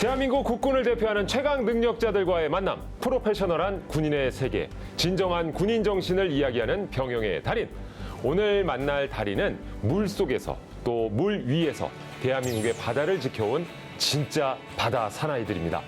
대한민국 국군을 대표하는 최강 능력자들과의 만남, 프로페셔널한 군인의 세계, 진정한 군인 정신을 이야기하는 병영의 달인. 오늘 만날 달인은 물속에서 또 물 위에서 대한민국의 바다를 지켜온 진짜 바다 사나이들입니다.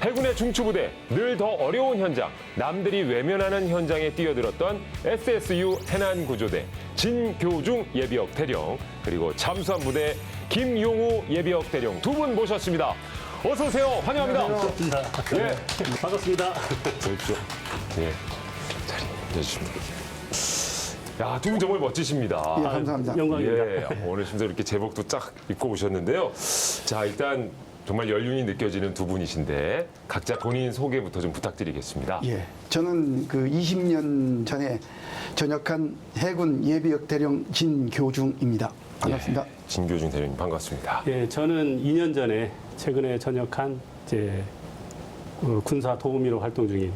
해군의 중추부대, 늘 더 어려운 현장, 남들이 외면하는 현장에 뛰어들었던 SSU 해난구조대 진교중 예비역 대령, 그리고 잠수함 부대 김용우 예비역 대령 두 분 모셨습니다. 어서 오세요. 환영합니다. 반갑습니다. 예. 반갑습니다. 보십시오. 예. 자리 내주십니다. 야, 두 분 정말 멋지십니다. 예, 감사합니다. 영광입니다. 예, 오늘 심지어 이렇게 제복도 쫙 입고 오셨는데요. 자, 일단 정말 연륜이 느껴지는 두 분이신데 각자 본인 소개부터 좀 부탁드리겠습니다. 예, 저는 그 20년 전에 전역한 해군 예비역 대령 진교중입니다. 반갑습니다. 예, 진교중 대령님 반갑습니다. 예, 저는 2년 전에 최근에 전역한 이제 군사 도우미로 활동 중인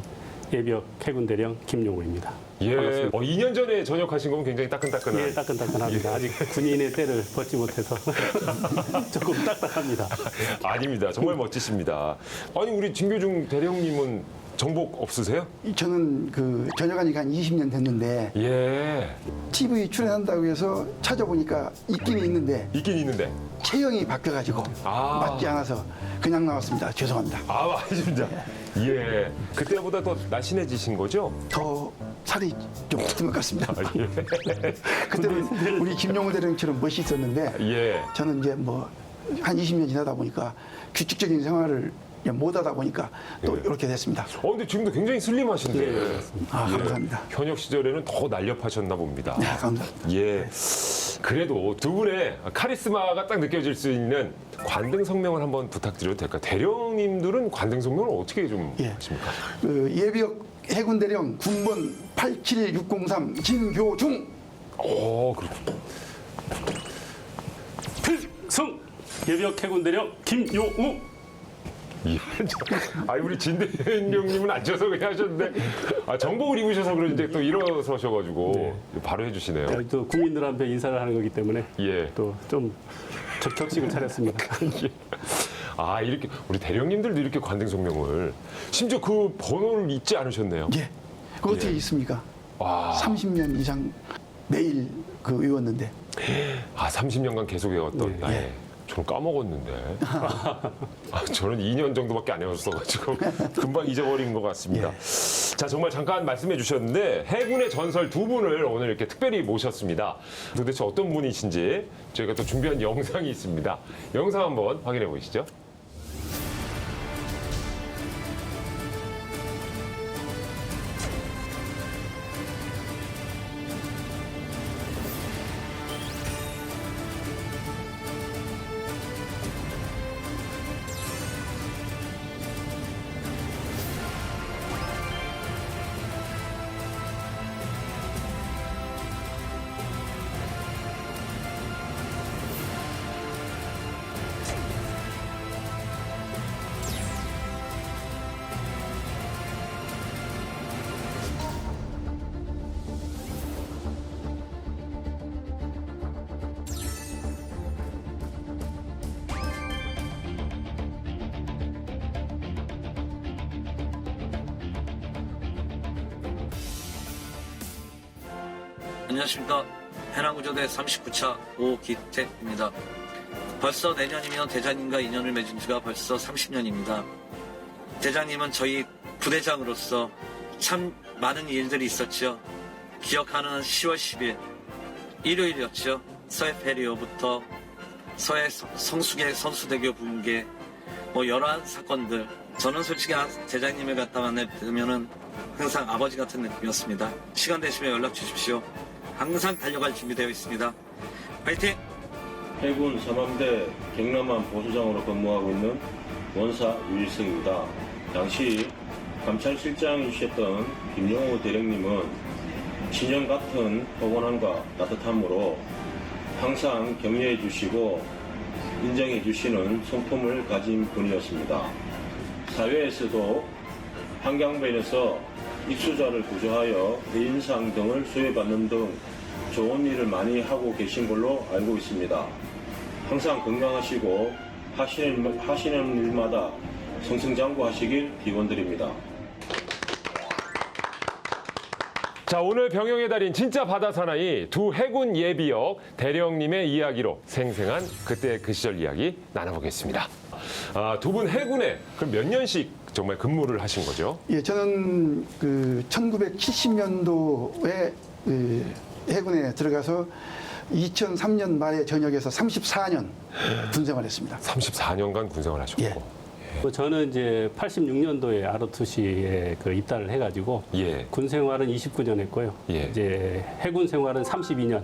예비역 해군 대령 김용우입니다. 예, 반갑습니다. 2년 전에 전역하신 거면 굉장히 따끈따끈한. 예, 따끈따끈합니다. 아직 군인의 때를 벗지 못해서 조금 딱딱합니다. 아닙니다. 정말 멋지십니다. 아니, 우리 진교중 대령님은 정복 없으세요? 저는 그 전역한 지가 한 20년 됐는데 예, TV 출연한다고 해서 찾아보니까 있긴 있는데 있긴 있는데. 체형이 바뀌어가지고 아. 맞지 않아서 그냥 나왔습니다. 죄송합니다. 아, 맞습니다. 예, 그때보다 더 날씬해지신 거죠? 더 살이 좀 붙은 것 같습니다. 아, 예. 그때는 우리 김용우 대령처럼 멋있었는데 예. 저는 이제 뭐 한 20년 지나다 보니까 규칙적인 생활을 못하다 보니까 또 예. 이렇게 됐습니다. 근데 지금도 굉장히 슬림하신데. 예, 아, 감사합니다. 현역 시절에는 더 날렵하셨나 봅니다. 네, 감사합니다. 예. 그래도 두 분의 카리스마가 딱 느껴질 수 있는 관등 성명을 한번 부탁드려도 될까요? 대령님들은 관등 성명을 어떻게 좀 예. 하십니까? 그 예비역 해군 대령 군번 87603 진교중. 그렇군요. 필승! 예비역 해군 대령 김용우! 예. 우리 진 대령님은 앉아서 그냥 하셨는데, 정복을 입으셔서 그런지 또 일어서셔가지고 바로 해주시네요. 또 국민들 앞에 인사를 하는 거기 때문에 예. 또 좀 격식을 차렸습니다. 이렇게 우리 대령님들도 이렇게 관등 성명을 심지어 그 번호를 잊지 않으셨네요. 예. 그거 어떻게 예. 있습니까? 와. 30년 이상 매일 그 외웠는데. 30년간 계속 외웠던. 네. 예. 저는 까먹었는데. 저는 2년 정도밖에 안 외웠어가지고 금방 잊어버린 것 같습니다. 자, 정말 잠깐 말씀해 주셨는데 해군의 전설 두 분을 오늘 이렇게 특별히 모셨습니다. 도대체 어떤 분이신지 저희가 또 준비한 영상이 있습니다. 영상 한번 확인해 보시죠. 안녕하십니까. 해난구조대 39차 오기택입니다. 벌써 내년이면 대장님과 인연을 맺은 지가 벌써 30년입니다. 대장님은 저희 부대장으로서 참 많은 일들이 있었죠. 기억하는 10월 10일 일요일이었죠. 서해 페리오부터 서해 성수계 선수대교 붕괴 여러 사건들. 저는 솔직히 대장님을 갖다 만나면은 항상 아버지 같은 느낌이었습니다. 시간 되시면 연락 주십시오. 항상 달려갈 준비되어 있습니다. 파이팅! 해군 3함대 경남함 보수장으로 근무하고 있는 원사 유일승입니다. 당시 감찰실장이셨던 김용우 대령님은 친형 같은 포근함과 따뜻함으로 항상 격려해 주시고 인정해 주시는 성품을 가진 분이었습니다. 사회에서도 환경면에서 익수자를 구조하여 대인상 등을 수여받는 등 좋은 일을 많이 하고 계신 걸로 알고 있습니다. 항상 건강하시고 하시는 일마다 승승장구하시길 기원드립니다. 자, 오늘 병영의 달인 진짜 바다 사나이 두 해군 예비역 대령님의 이야기로 생생한 그때 그 시절 이야기 나눠보겠습니다. 두 분 해군에 그럼 몇 년씩 정말 근무를 하신 거죠? 예, 저는 그 1970년도에 해군에 들어가서 2003년 말에 전역해서 34년 군생활했습니다. 34년간 군생활 하셨고. 예. 저는 이제 86년도에 아르투시에 그 입단을 해가지고 예. 군 생활은 29년 했고요. 예. 이제 해군 생활은 32년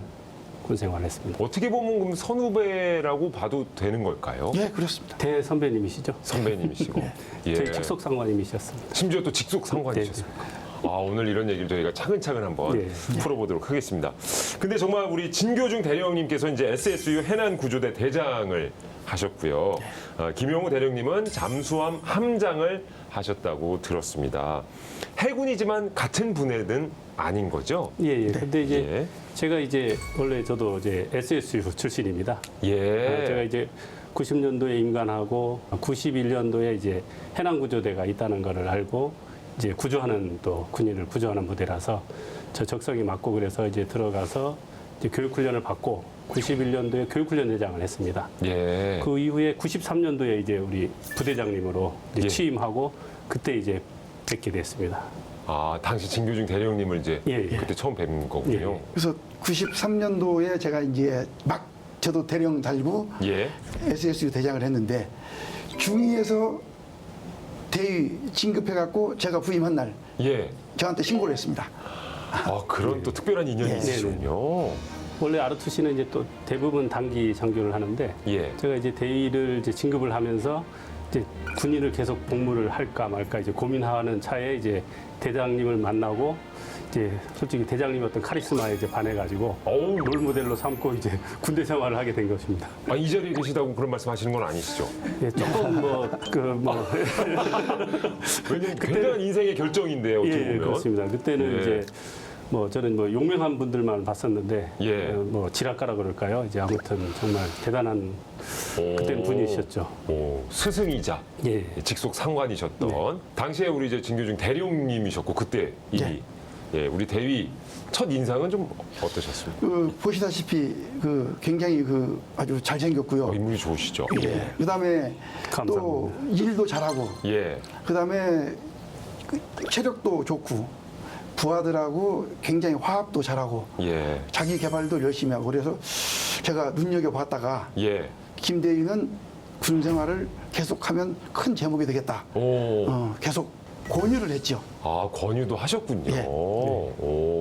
군 생활했습니다. 어떻게 보면 그럼 선후배라고 봐도 되는 걸까요? 예, 그렇습니다. 대선배님이시죠? 선배님이시고. 예. 저희 직속 상관님이셨습니다. 심지어 또 직속 상관이셨습니까? 오늘 이런 얘기를 저희가 차근차근 한번 예. 풀어보도록 하겠습니다. 근데 정말 우리 진교중 대령님께서 이제 SSU 해난구조대 대장을 하셨고요. 김용우 대령님은 잠수함 함장을 하셨다고 들었습니다. 해군이지만 같은 부대는 아닌 거죠? 예, 예. 근데 이제 예. 제가 이제 원래 저도 이제 SSU 출신입니다. 예. 제가 이제 90년도에 임관하고 91년도에 이제 해난구조대가 있다는 것을 알고 이제 구조하는 또 군인을 구조하는 부대라서 저 적성이 맞고 그래서 이제 들어가서 이제 교육훈련을 받고 91년도에 교육훈련 대장을 했습니다. 예. 그 이후에 93년도에 이제 우리 부대장님으로 이제 예. 취임하고 그때 이제 뵙게 됐습니다. 당시 진교중 대령님을 이제 예, 예. 그때 처음 뵌 거군요. 예. 그래서 93년도에 제가 이제 막 저도 대령 달고 예. SSU 대장을 했는데 중위에서 대위 진급해갖고 제가 부임한 날 예. 저한테 신고를 했습니다. 그런 또 특별한 인연이 예. 있으시군요. 원래 아르투시는 이제 또 대부분 단기 장교를 하는데 예. 제가 이제 대위를 이제 진급을 하면서 이제 군인을 계속 복무를 할까 말까 이제 고민하는 차에 이제 대장님을 만나고 이제 솔직히 대장님의 어떤 카리스마에 이제 반해가지고 어우. 롤 모델로 삼고 이제 군대 생활을 하게 된 것입니다. 이 자리에 계시다고 그런 말씀 하시는 건 아니시죠? 예, 조금 왜냐면 굉장한 인생의 결정인데요, 어떻게 예, 보면. 그렇습니다. 그때는 예. 이제 저는 용맹한 분들만 봤었는데 예. 지략가라 그럴까요? 이제 아무튼 정말 대단한 그때는 분이셨죠. 스승이자 예. 직속 상관이셨던 당시에 우리 이제 진교중 대령님이셨고 그때 예. 우리 대위 첫 인상은 좀 어떠셨습니까? 보시다시피 굉장히 아주 잘생겼고요. 인물이 좋으시죠? 예. 그다음에 또 일도 잘하고 예. 그다음에 체력도 좋고 부하들하고 굉장히 화합도 잘하고 예. 자기 개발도 열심히 하고 그래서 제가 눈여겨봤다가 예. 김대위는 군 생활을 계속하면 큰 제목이 되겠다. 계속 권유를 했죠. 권유도 하셨군요. 예.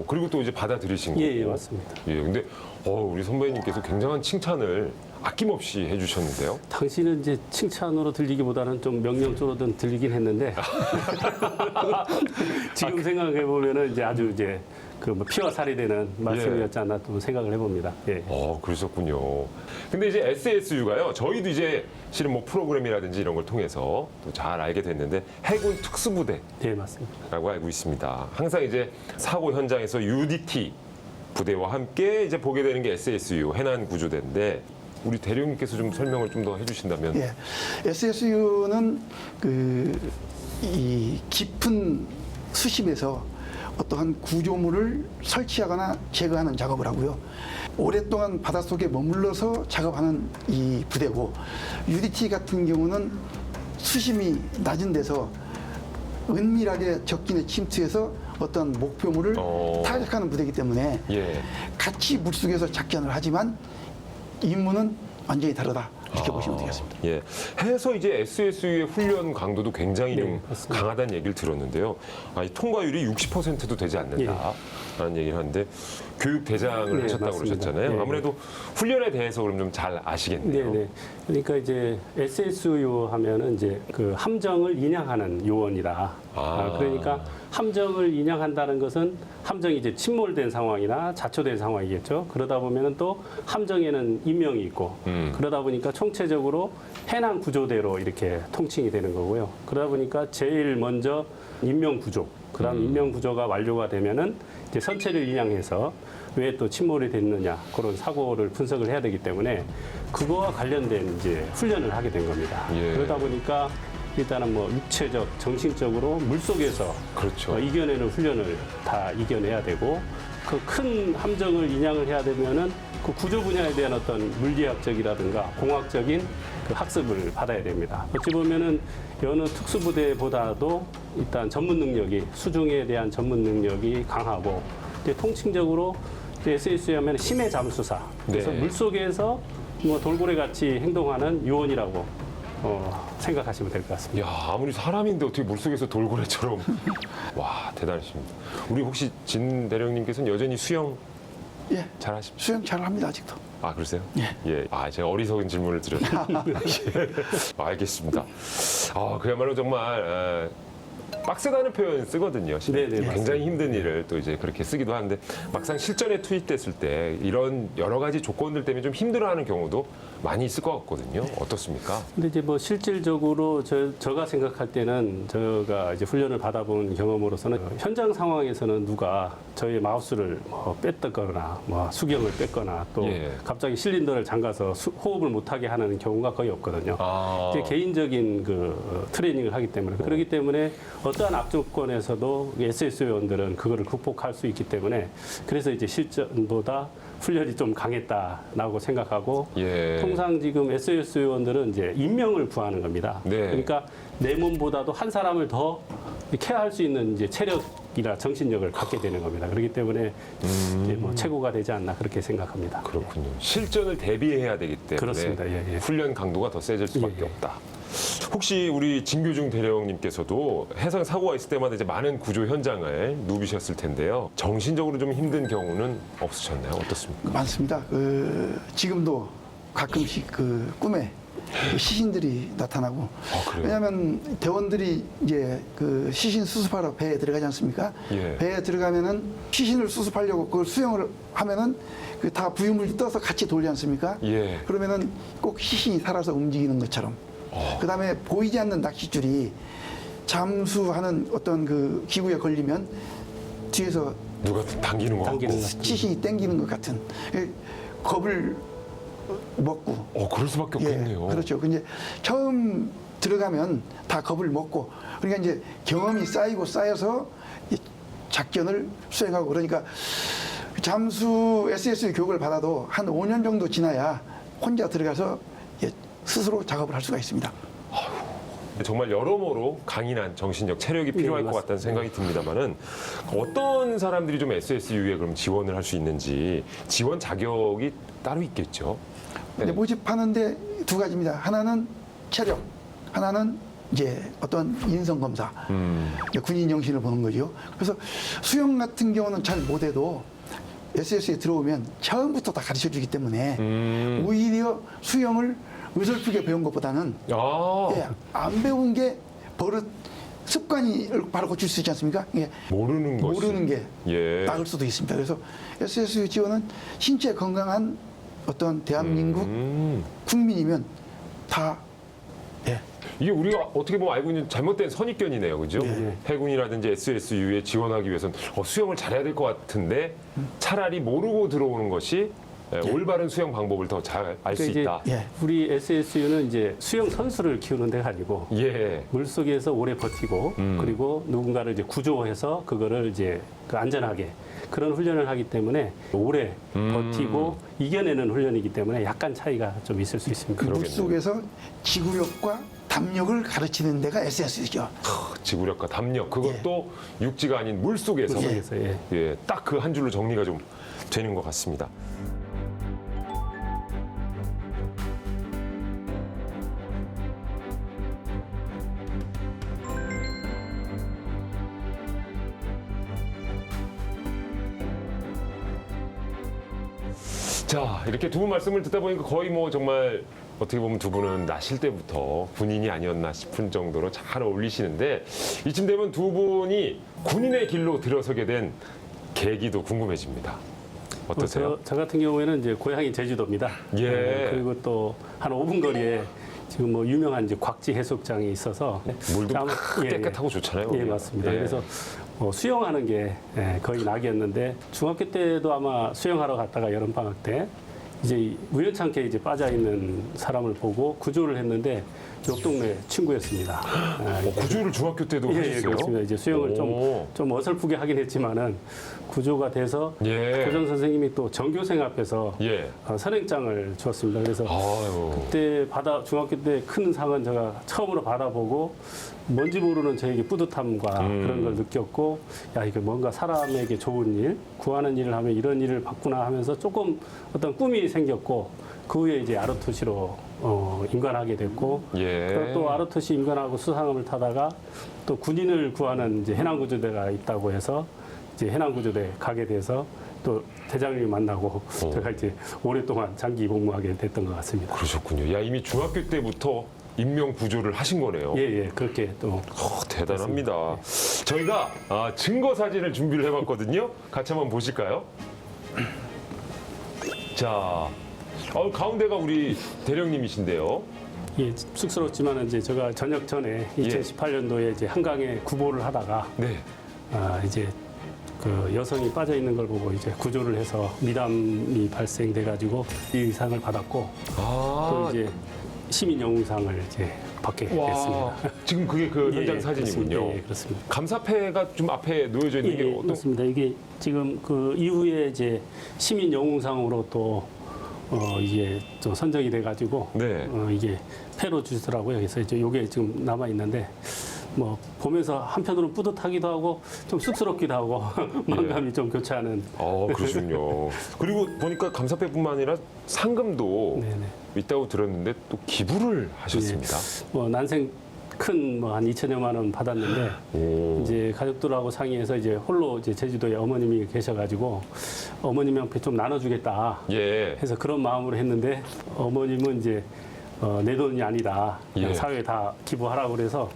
그리고 또 이제 받아들이신 거고. 예, 맞습니다. 예, 근데 우리 선배님께서 굉장한 칭찬을 아낌없이 해주셨는데요. 당신은 이제 칭찬으로 들리기보다는 좀 명령조로 들리긴 했는데 지금 생각해 보면은 이제 아주 이제 피와 살이 되는 말씀이었지 않나 또 생각을 해봅니다. 예. 그러셨군요. 근데 이제 SSU가요, 저희도 이제 실은 프로그램이라든지 이런 걸 통해서 또 잘 알게 됐는데 해군 특수부대라고 예, 맞습니다. 알고 있습니다. 항상 이제 사고 현장에서 UDT 부대와 함께 이제 보게 되는 게 SSU 해난구조대인데 우리 대령님께서 좀 설명을 좀 더 해주신다면. 예. SSU는 이 깊은 수심에서 어떠한 구조물을 설치하거나 제거하는 작업을 하고요. 오랫동안 바닷속에 머물러서 작업하는 이 부대고 UDT 같은 경우는 수심이 낮은 데서 은밀하게 적진에 침투해서 어떤 목표물을 타격하는 부대이기 때문에 예. 같이 물속에서 작전을 하지만 임무는 완전히 다르다. 이렇게 보시면 되겠습니다. 예. 해서 이제 SSU의 훈련 강도도 굉장히 좀 맞습니다. 강하다는 얘기를 들었는데요. 이 통과율이 60%도 되지 않는다라는 얘기를 하는데 교육 대장을 네, 하셨다고 맞습니다. 그러셨잖아요. 네. 아무래도 훈련에 대해서 그럼 좀 잘 아시겠네요. 네. 그러니까 이제 SSU 하면은 이제 함정을 인양하는 요원이다. 그러니까 함정을 인양한다는 것은 함정이 이제 침몰된 상황이나 자초된 상황이겠죠. 그러다 보면은 또 함정에는 인명이 있고 그러다 보니까 총체적으로 해난 구조대로 이렇게 통칭이 되는 거고요. 그러다 보니까 제일 먼저 인명 구조, 그다음 인명 구조가 완료가 되면은 이제 선체를 인양해서 왜 또 침몰이 됐느냐 그런 사고를 분석을 해야 되기 때문에 그거와 관련된 이제 훈련을 하게 된 겁니다. 예. 그러다 보니까 일단은 뭐 육체적, 정신적으로 물 속에서 그렇죠. 이겨내는 훈련을 다 이겨내야 되고 그 큰 함정을 인양을 해야 되면은 그 구조 분야에 대한 어떤 물리학적이라든가 공학적인 그 학습을 받아야 됩니다. 어찌 보면은 여느 특수부대보다도 일단 전문 능력이 수중에 대한 전문 능력이 강하고 이제 통칭적으로 SSU 하면 심해 잠수사. 그래서 네. 물 속에서 뭐 돌고래 같이 행동하는 요원이라고 생각하시면 될 것 같습니다. 야, 아무리 사람인데 어떻게 물속에서 돌고래처럼. 와, 대단하십니다. 우리 혹시 진 대령님께서는 여전히 수영 예, 잘하십니까? 수영 잘 합니다 아직도. 아, 그러세요? 예. 예. 아, 제가 어리석은 질문을 드렸네요. 예. 알겠습니다. 아, 그야말로 정말 빡세다는 표현 쓰거든요. 네네, 굉장히 맞습니다. 힘든 일을 또 이제 그렇게 쓰기도 하는데 막상 실전에 투입됐을 때 이런 여러 가지 조건들 때문에 좀 힘들어하는 경우도 많이 있을 것 같거든요. 어떻습니까? 근데 이제 뭐 실질적으로 제가 생각할 때는 제가 이제 훈련을 받아본 경험으로서는 현장 상황에서는 누가 저희 마우스를 뭐 뺐거나 뭐 수경을 뺐거나 또 예. 갑자기 실린더를 잠가서 호흡을 못하게 하는 경우가 거의 없거든요. 아. 이제 개인적인 그 트레이닝을 하기 때문에 그렇기 때문에 어떠한 악조건에서도 SS 요원들은 그거를 극복할 수 있기 때문에 그래서 이제 실전보다 훈련이 좀 강했다라고 생각하고 예. 통상 지금 SS 요원들은 이제 인명을 구하는 겁니다. 네. 그러니까 내 몸보다도 한 사람을 더 케어할 수 있는 이제 체력이나 정신력을 갖게 되는 겁니다. 그렇기 때문에 이제 뭐 최고가 되지 않나 그렇게 생각합니다. 그렇군요. 실전을 대비해야 되기 때문에 그렇습니다. 예, 예. 훈련 강도가 더 세질 수밖에 예, 예. 없다. 혹시 우리 진교중 대령님께서도 해상 사고가 있을 때마다 이제 많은 구조 현장을 누비셨을 텐데요. 정신적으로 좀 힘든 경우는 없으셨나요? 어떻습니까? 많습니다. 지금도 가끔씩 그 꿈에 시신들이 나타나고. 그래요? 왜냐하면 대원들이 이제 그 시신 수습하러 배에 들어가지 않습니까? 예. 배에 들어가면은 시신을 수습하려고 그걸 수영을 하면은 그 다 부유물이 떠서 같이 돌지 않습니까? 예. 그러면은 꼭 시신이 살아서 움직이는 것처럼. 그다음에 보이지 않는 낚싯줄이 잠수하는 어떤 그 기구에 걸리면 뒤에서 누가 당기는 거 같고. 당기는 거. 시신이 땡기는 것 같은 겁을 먹고. 그럴 수밖에 없겠네요. 그렇죠. 근데 처음 들어가면 다 겁을 먹고 그러니까 이제 경험이 쌓이고 쌓여서 이 작전을 수행하고 그러니까 잠수 SSU 교육을 받아도 한 5년 정도 지나야 혼자 들어가서 스스로 작업을 할 수가 있습니다. 정말 여러모로 강인한 정신력, 체력이 필요할 것 맞습니다. 같다는 생각이 듭니다만은 어떤 사람들이 좀 SSU에 그럼 지원을 할 수 있는지 지원 자격이 따로 있겠죠? 근데 모집하는데 두 가지입니다. 하나는 체력, 하나는 이제 어떤 인성 검사, 군인 정신을 보는 거죠. 그래서 수영 같은 경우는 잘 못해도 SSU에 들어오면 처음부터 다 가르쳐 주기 때문에 오히려 수영을 의설프게 배운 것보다는 안 배운 게 버릇 습관이 바로 고칠 수 있지 않습니까? 모르는 것이. 모르는 게 예. 나을 수도 있습니다. 그래서 SSU 지원은 신체 건강한 어떤 대한민국 국민이면 다 이게 우리가 어떻게 보면 알고 있는 잘못된 선입견이네요, 그죠? 네. 해군이라든지 SSU에 지원하기 위해서는 수영을 잘해야 될 것 같은데 차라리 모르고 들어오는 것이 올바른 수영 방법을 더 잘 알 수 있다. 예. 우리 SSU는 이제 수영 선수를 키우는 데가 아니고 예. 물 속에서 오래 버티고 그리고 누군가를 이제 구조해서 그거를 이제 그 안전하게 그런 훈련을 하기 때문에 오래 버티고 이겨내는 훈련이기 때문에 약간 차이가 좀 있을 수 있습니다. 그 그러겠네요. 물속에서 지구력과 담력을 가르치는 데가 SSU죠. 지구력과 담력 그것도 육지가 아닌 물 속에서 그래서 예. 딱 그 한 줄로 정리가 좀 되는 것 같습니다. 자, 이렇게 두 분 말씀을 듣다 보니까 거의 뭐 정말 어떻게 보면 두 분은 나실 때부터 군인이 아니었나 싶은 정도로 잘 어울리시는데 이쯤 되면 두 분이 군인의 길로 들어서게 된 계기도 궁금해집니다. 어떠세요? 저 같은 경우에는 이제 고향이 제주도입니다. 예. 그리고 또 한 5분 거리에 지금 뭐 유명한 이제 곽지 해수욕장이 있어서 물도 참- 깨끗하고 좋잖아요. 예, 거기가. 맞습니다. 예. 그래서 수영하는 게 거의 낙이었는데 중학교 때도 아마 수영하러 갔다가 여름 방학 때 이제 우연찮게 이제 빠져 있는 사람을 보고 구조를 했는데 옆 동네 친구였습니다. 구조를 중학교 때도 예, 하셨어요? 그렇습니다. 이제 수영을 오. 좀 어설프게 하긴 했지만은 구조가 돼서 예. 교장 선생님이 또 전교생 앞에서 예. 선행장을 주었습니다. 그래서 아유. 그때 중학교 때 큰 상은 제가 처음으로 받아보고 뭔지 모르는 저에게 뿌듯함과 그런 걸 느꼈고 야 이게 뭔가 사람에게 좋은 일, 구하는 일을 하면 이런 일을 받구나 하면서 조금 어떤 꿈이 생겼고 그 후에 이제 아르토시로 임관하게 됐고 예. 또 아르토시 임관하고 수상함을 타다가 또 군인을 구하는 이제 해난구조대가 있다고 해서 이제 해난구조대 가게 돼서 또 대장님이 만나고 제가 이제 오랫동안 장기 복무하게 됐던 것 같습니다. 그러셨군요. 야, 이미 중학교 때부터 인명 구조를 하신 거네요. 예, 그렇게 또 대단합니다. 저희가 증거 사진을 준비를 해봤거든요. 같이 한번 보실까요? 자, 가운데가 우리 대령님이신데요. 예, 쑥스럽지만 이제 제가 전역 전에 2018년도에 이제 한강에 구보를 하다가 네. 이제 그 여성이 빠져 있는 걸 보고 이제 구조를 해서 미담이 발생돼 가지고 이 의상을 받았고 또 이제 시민 영웅상을 이제 받게 됐습니다. 지금 그게 그 현장 예, 사진이군요. 그렇습니다. 예, 그렇습니다. 감사패가 좀 앞에 놓여져 있는 게 예, 어떤? 그렇습니다. 이게 지금 그 이후에 이제 시민 영웅상으로 또 이게 또 선정이 돼가지고 네. 이게 패로 주시더라고요. 그래서 이제 요게 지금 남아 있는데 뭐 보면서 한편으로는 뿌듯하기도 하고 좀 쑥스럽기도 하고 만감이 좀 교차하는. 그러시군요. 그리고 보니까 감사패뿐만 아니라 상금도 네네. 있다고 들었는데 또 기부를 하셨습니다. 뭐 난생 큰 뭐 한 2천여만 원 받았는데 오. 이제 가족들하고 상의해서 이제 홀로 이제 제주도에 어머님이 계셔가지고 어머님한테 좀 나눠주겠다 예. 해서 그런 마음으로 했는데 어머님은 이제 내 돈이 아니다. 그냥 예. 사회에 다 기부하라고 그래서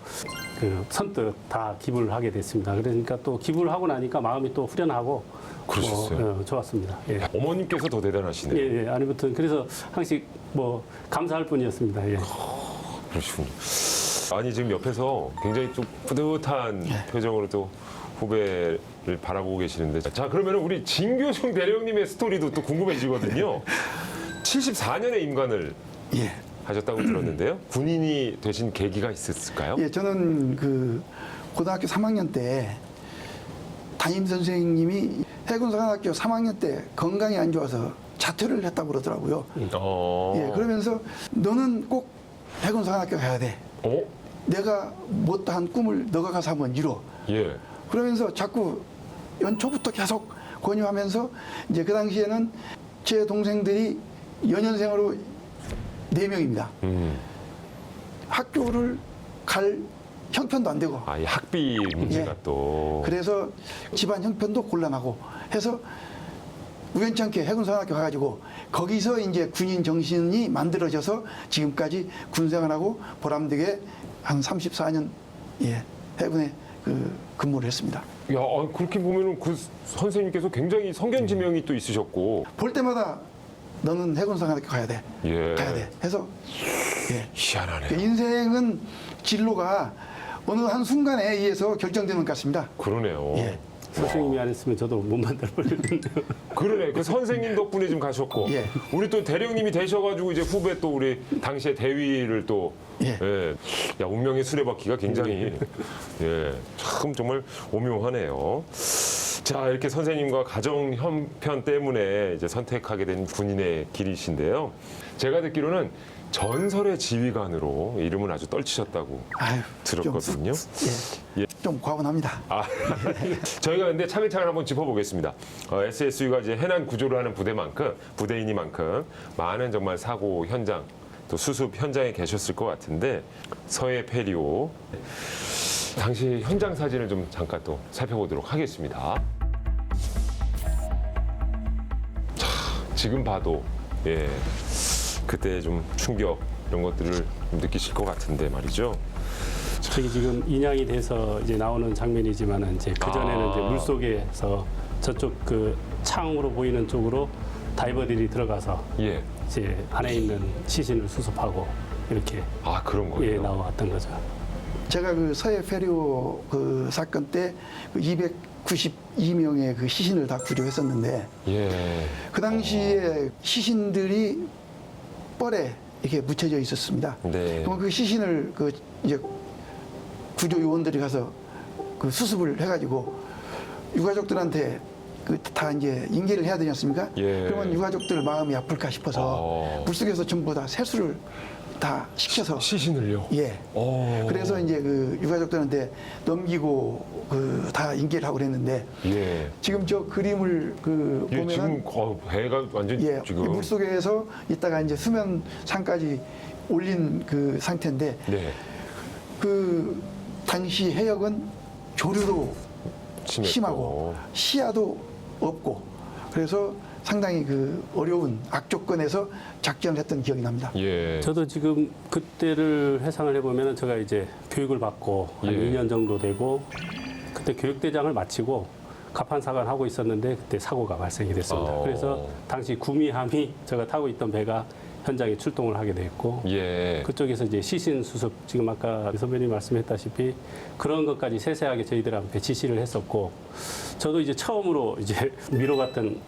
그 선뜻 다 기부를 하게 됐습니다. 그러니까 또 기부를 하고 나니까 마음이 또 후련하고 그러셨어요? 좋았습니다. 예. 어머님께서 더 대단하시네요. 예, 아니부터 그래서 항상 뭐 감사할 뿐이었습니다. 예. 그러시군요. 아니 지금 옆에서 굉장히 좀 뿌듯한 표정으로 또 후배를 바라보고 계시는데 자 그러면 우리 진교중 대령님의 스토리도 또 궁금해지거든요. 74년에 임관을 예. 하셨다고 들었는데요. 군인이 되신 계기가 있었을까요? 예, 저는 그 고등학교 3학년 때 담임 선생님이 해군사관학교 3학년 때 건강이 안 좋아서 자퇴를 했다고 그러더라고요. 예, 그러면서 너는 꼭 해군사관학교 가야 돼. 내가 못다한 꿈을 너가 가서 한번 이뤄. 예. 그러면서 자꾸 연초부터 계속 권유하면서 이제 그 당시에는 제 동생들이 연년생으로 4명입니다. 학교를 갈 형편도 안 되고. 이 학비 문제가 예. 또. 그래서 집안 형편도 곤란하고 해서 우연찮게 해군사관학교 가가지고 거기서 이제 군인 정신이 만들어져서 지금까지 군생활하고 보람되게 한 34년 해군에 근무를 했습니다. 야, 그렇게 보면은 그 선생님께서 굉장히 성견지명이 또 있으셨고. 볼 때마다 너는 해군사관학교 가야 돼. 예. 가야 돼. 해서 희한하네요. 인생은 진로가 어느 한 순간에 의해서 결정되는 것 같습니다. 그러네요. 예. 선생님이 안 했으면 저도 못 만날 뻔했는데요. 그러네. 그 선생님 덕분에 좀 가셨고. 예. 우리 또 대령님이 되셔가지고 이제 후배 또 우리 당시에 대위를 또. 예. 야, 운명의 수레바퀴가 굉장히. 참 정말 오묘하네요. 자, 이렇게 선생님과 가정 형편 때문에 이제 선택하게 된 군인의 길이신데요. 제가 듣기로는 전설의 지휘관으로 이름을 아주 떨치셨다고 아유, 들었거든요. 좀 과분합니다. 저희가 근데 차근차근 한번 짚어보겠습니다. SSU가 이제 해난 구조를 하는 부대이니만큼 많은 정말 사고 현장, 또 수습 현장에 계셨을 것 같은데 서해 페리오 당시 현장 사진을 좀 잠깐 또 살펴보도록 하겠습니다. 자, 지금 봐도 그때 좀 충격 이런 것들을 좀 느끼실 것 같은데 말이죠. 저기 지금 인양이 돼서 이제 나오는 장면이지만은 이제 그 전에는 이제 물 속에서 저쪽 그 창으로 보이는 쪽으로 다이버들이 들어가서 예. 이제 안에 있는 시신을 수습하고 이렇게 그런 거예요. 나왔던 거죠. 제가 그 서해 페리오 그 사건 때 292명의 그 시신을 다 구조했었는데 예. 그 당시에 시신들이 뻘에 이렇게 묻혀져 있었습니다. 네. 그럼 그 시신을 그 이제 구조 요원들이 가서 그 수습을 해가지고 유가족들한테 그 다 이제 인계를 해야 되지 않습니까? 예. 그러면 유가족들 마음이 아플까 싶어서 물속에서 전부 다 세수를 다 시켜서 시신을요? 예. 그래서 이제 그 유가족들한테 넘기고 그 다 인계를 하고 그랬는데 예. 지금 저 그림을 그 예, 보면은 지금 배가 완전 예, 지금 물 속에서 있다가 이제 수면 상까지 올린 그 상태인데 네. 그 당시 해역은 조류도 심하고 시야도 없고 그래서 상당히 그 어려운 악조건에서 작전을 했던 기억이 납니다. 예. 저도 지금 그때를 회상을 해보면 제가 이제 교육을 받고 한 예. 2년 정도 되고 그때 교육대장을 마치고 갑판사관 하고 있었는데 그때 사고가 발생이 됐습니다. 그래서 당시 구미함이 제가 타고 있던 배가 현장에 출동을 하게 됐고 예. 그쪽에서 이제 시신 수습 지금 아까 선배님 말씀했다시피 그런 것까지 세세하게 저희들한테 지시를 했었고 저도 이제 처음으로 이제 미로 같은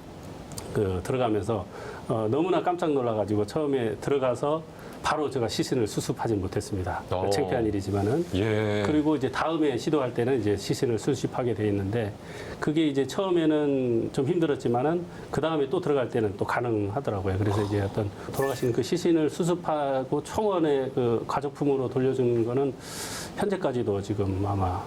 그 들어가면서 너무나 깜짝 놀라가지고 처음에 들어가서 바로 제가 시신을 수습하진 못했습니다. 창피한 일이지만은. 예. 그리고 이제 다음에 시도할 때는 이제 시신을 수습하게 돼 있는데 그게 이제 처음에는 좀 힘들었지만은 그 다음에 또 들어갈 때는 또 가능하더라고요. 그래서 이제 어떤 돌아가신 그 시신을 수습하고 총원의 그 가족품으로 돌려준 거는 현재까지도 지금 아마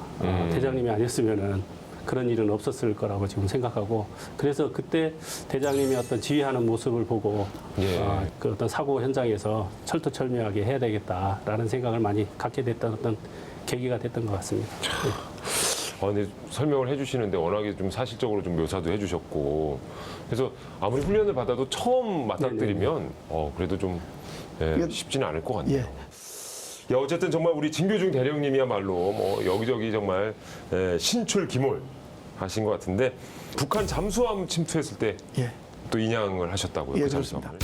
대장님이 아니었으면은 그런 일은 없었을 거라고 지금 생각하고 그래서 그때 대장님이 어떤 지휘하는 모습을 보고 예. 그 어떤 사고 현장에서 철두철미하게 해야 되겠다라는 생각을 많이 갖게 됐던 어떤 계기가 됐던 것 같습니다. 근데 설명을 해주시는데 워낙에 좀 사실적으로 좀 묘사도 해주셨고 그래서 아무리 훈련을 받아도 처음 맞닥뜨리면 그래도 좀 쉽지는 않을 것 같네요. 예. 야, 어쨌든 정말 우리 진교중 대령님이야말로 뭐 여기저기 정말 신출기몰 하신 것 같은데 북한 잠수함 침투했을 때 또 예. 인양을 하셨다고요? 예, 그 그렇습니다. 잠수함을.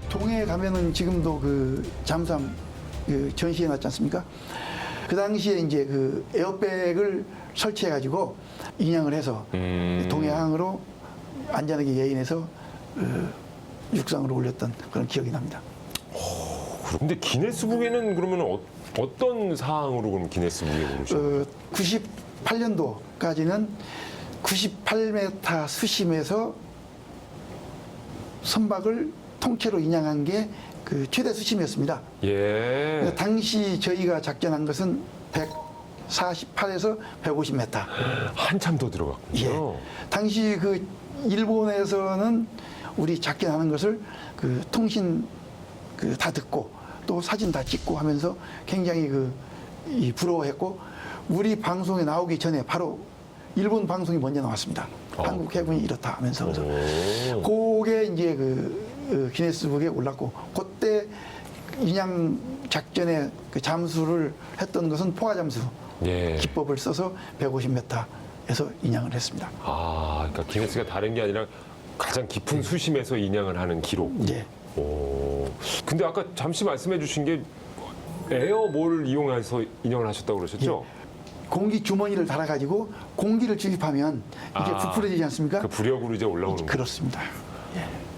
동해에 가면은 지금도 그 잠수함 그 전시해 놨지 않습니까? 그 당시에 이제 그 에어백을 설치해 가지고 인양을 해서 동해항으로 안전하게 예인해서 육상으로 올렸던 그런 기억이 납니다. 근데 기네스북에는 그러면 어떤 사항으로 그럼 기네스북에 오르셨어요? 98년도까지는 98m 수심에서 선박을 통째로 인양한 게 그 최대 수심이었습니다. 예. 당시 저희가 작전한 것은 148에서 150m. 한참 더 들어갔군요. 예. 당시 그 일본에서는 우리 작전하는 것을 그 통신 그 다 듣고 또 사진 다 찍고 하면서 굉장히 이 부러워했고 우리 방송에 나오기 전에 바로 일본 방송이 먼저 나왔습니다. 한국 해군이 이렇다 하면서 그래서 그게 이제 그 기네스북에 올랐고 그때 인양 작전에 그 잠수를 했던 것은 포화 잠수 예. 기법을 써서 150m에서 인양을 했습니다. 그러니까 기네스가 다른 게 아니라 가장 깊은 수심에서 인양을 하는 기록. 예. 근데 아까 잠시 말씀해 주신 게 에어몰을 이용해서 인양을 하셨다고 그러셨죠? 공기 주머니를 달아가지고 공기를 주입하면 이게 부풀어지지 않습니까? 그 부력으로 이제 올라오는 거예요. 그렇습니다.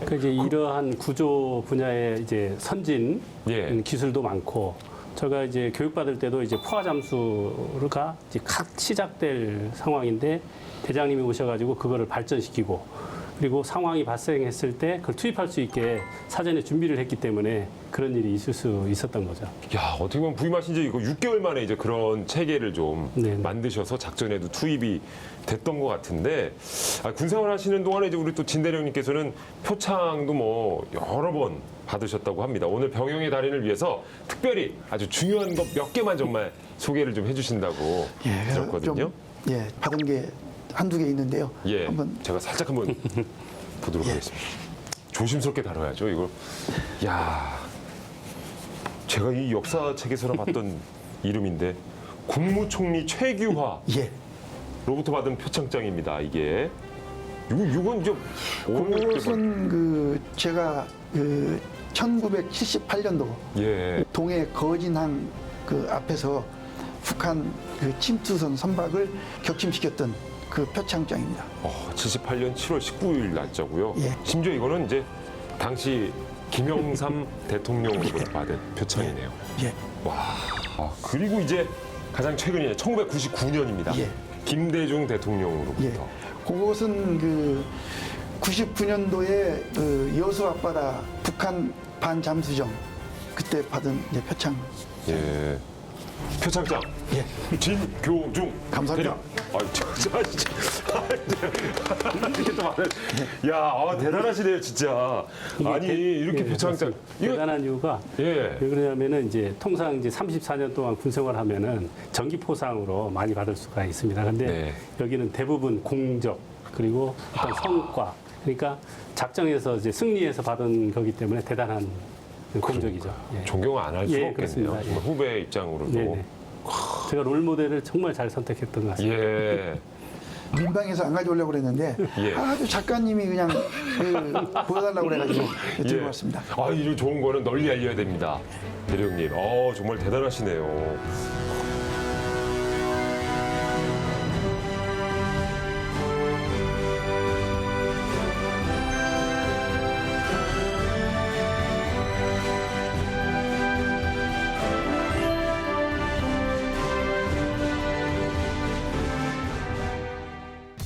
그 이제 이러한 구조 분야의 이제 선진 예. 기술도 많고 제가 이제 교육받을 때도 이제 포화 잠수가 이제 각 시작될 상황인데 대장님이 오셔가지고 그거를 발전시키고 그리고 상황이 발생했을 때 그걸 투입할 수 있게 사전에 준비를 했기 때문에 그런 일이 있을 수 있었던 거죠. 야, 어떻게 보면 부임하신 지 이거 6개월 만에 이제 그런 체계를 좀 네네. 만드셔서 작전에도 투입이 됐던 것 같은데 군생활 하시는 동안에 이제 우리 또 진대령님께서는 표창도 뭐 여러 번 받으셨다고 합니다. 오늘 병영의 달인을 위해서 특별히 아주 중요한 것 몇 개만 정말 소개를 좀 해주신다고 들었거든요. 예, 받은 게 한두 개 있는데요. 예, 한번 제가 살짝 한번 보도록 하겠습니다. 조심스럽게 다뤄야죠, 이걸. 야, 제가 이 역사책에서나 봤던 이름인데 국무총리 최규화 예. 로부터 받은 표창장입니다. 이게 이건 좀 그것은 그 제가 그 1978년도 예. 동해 거진항 그 앞에서 북한 그 침투선 선박을 격침시켰던 그 표창장입니다. 78년 7월 19일 날짜고요. 예. 심지어 이거는 이제 당시 김영삼 대통령으로부터 받은 표창이네요. 예. 그리고 이제 가장 최근이에요. 1999년입니다. 예. 김대중 대통령으로부터. 예. 그것은 그 99년도에 그 여수 앞바다 북한 반잠수정 그때 받은 이제 표창. 예. 표창장. 예. 진교중. 감사합니다. 이렇게 또 많은. 야, 대단하시네요, 진짜. 아니, 이렇게 표창장. 이거, 대단한 이유가 예. 왜 그러냐면은 이제 통상 이제 34년 동안 군 생활하면은 전기포상으로 많이 받을 수가 있습니다. 근데 네. 여기는 대부분 공적 그리고 어떤 성과 그러니까 작전에서 이제 승리해서 받은 거기 때문에 대단한 공적이죠. 예. 존경 안 할 수가 예, 없겠네요. 그렇습니다. 정말 후배 입장으로도. 네네. 제가 롤 모델을 정말 잘 선택했던 것 같습니다. 예. 민방에서 안 가져오려고 그랬는데 예. 아주 작가님이 그냥 그 보여달라고 그래가지고 들고 왔습니다. 이런 좋은 거는 널리 알려야 됩니다. 대령님. 정말 대단하시네요.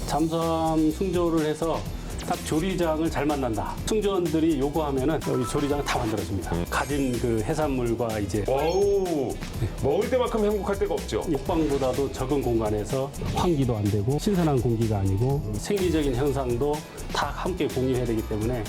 잠수함 승조를 해서 딱 조리장을 잘 만난다. 승조원들이 요구하면은 여기 조리장을 다 만들어줍니다. 가진 그 해산물과 이제 와우. 먹을 때만큼 행복할 때가 없죠. 육방보다도 적은 공간에서 환기도 안 되고 신선한 공기가 아니고 생리적인 현상도 다 함께 공유해야 되기 때문에